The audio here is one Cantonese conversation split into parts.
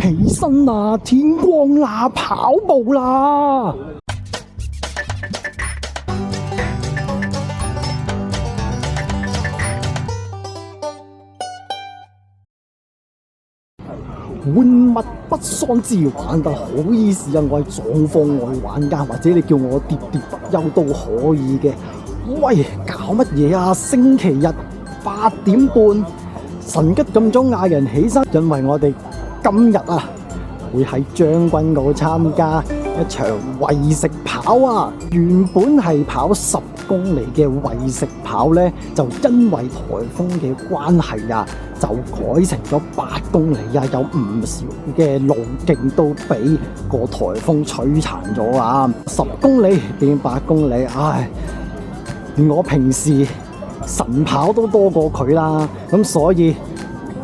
起身啦，天光啦，跑步啦！玩物不喪志，玩得好意思啊！我係狀況外玩家，或者你叫我喋喋不休都可以嘅。喂，搞乜嘢啊？星期日8點半，神吉咁早嗌人起身，因為我哋今日啊會喺將軍澳參加一場為食跑啊！原本係跑10公里嘅為食跑呢，就因為颱風嘅關係啊，就改成咗8公里啊！有唔少嘅路徑都俾個颱風摧殘咗啊！10公里變8公里，唉，我平時晨跑都多過佢啦，咁所以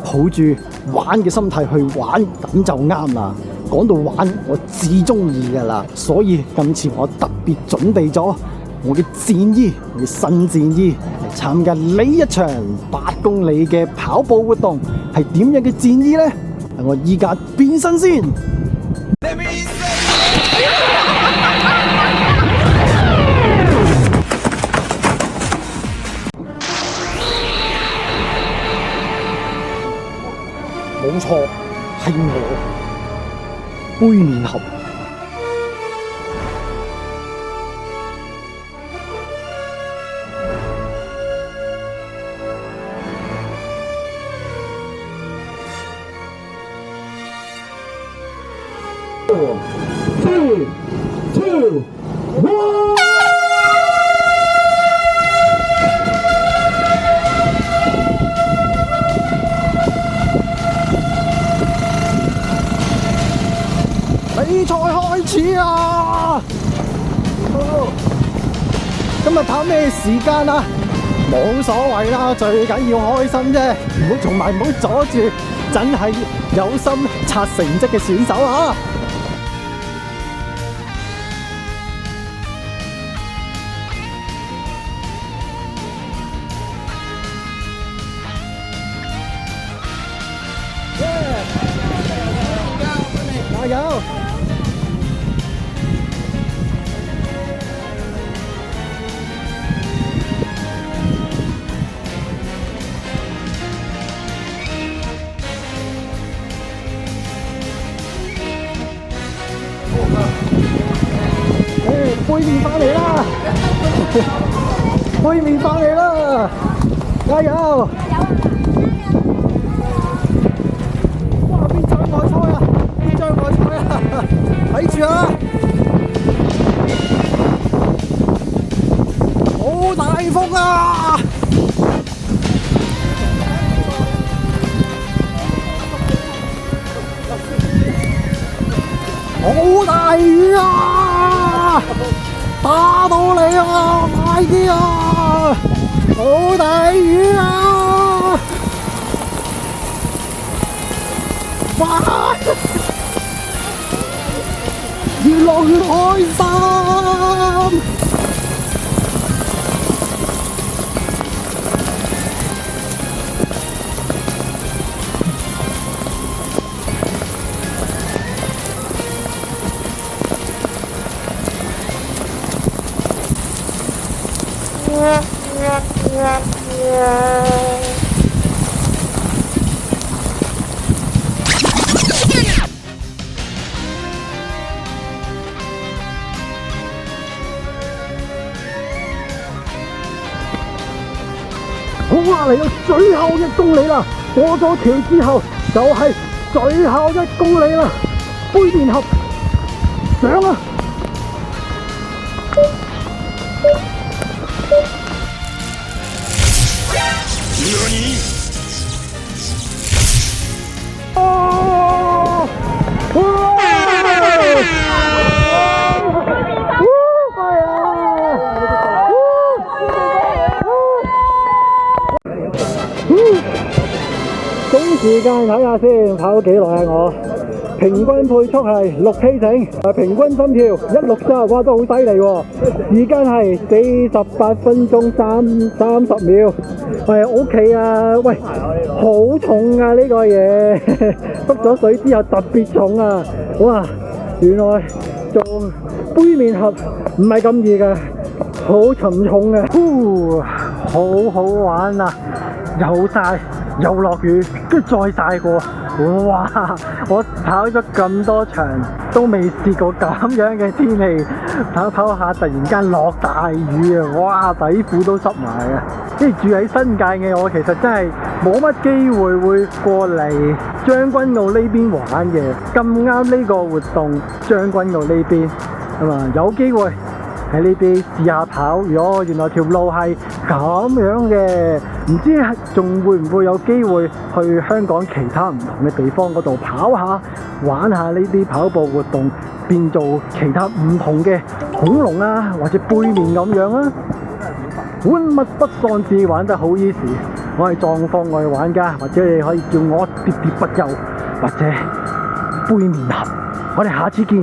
抱住玩嘅心態去玩，咁就啱啦。講到玩，我至中意噶啦，所以今次我特別準備咗我嘅戰衣，我嘅新戰衣嚟參加呢一場8公里嘅跑步活動。係點樣嘅戰衣呢？我依家變身先。冇錯，係我杯麵盒。3, 2, 1。比賽開始啊！今日跑咩時間啊？冇所謂啦，最緊要開心啫，同埋唔好阻住真係有心刷成績嘅選手啊！加油！杯麵返嚟啦！杯麵返嚟啦！加油！哇！邊障礙賽啊！邊障礙賽啊！睇住啊！好大風啊！好大雨啊！打到你啊！快啲啊！好大雨啊！哇！越落越開心。好啦，嚟到最後1公里啦！過咗橋之後就係最後1公里啦！杯麵盒上啊！總時間睇下先，跑咗幾耐啊我？平均配速係6K 整，平均心跳163，哇都好犀利喎！時間係48分鐘30秒，喂 OK 啊，喂好重啊呢個嘢，篤咗水之後特別重啊！哇，原來做杯麵盒唔係咁易㗎，好沉重嘅，好好玩啊！又曬又落雨，跟住再曬過。哇！我跑咗咁多場都未試過咁樣嘅天氣，跑下突然間落大雨啊！哇，底褲都濕埋啊！即係住喺新界嘅我，其實真係冇乜機會會過嚟將軍澳呢邊玩嘅。咁啱呢個活動，將軍澳呢邊係嘛，有機會喺呢邊試下跑。如果原來條路係咁樣嘅，唔知仲會唔會有機會去香港其他唔同嘅地方嗰度跑下，玩下呢啲跑步活動，變做其他唔同嘅恐龍啊，或者杯麵咁樣啊！玩物不喪志，玩得好 easy。我係狀況外玩家，或者你可以叫我喋喋不休，或者杯麵盒。我哋下次見。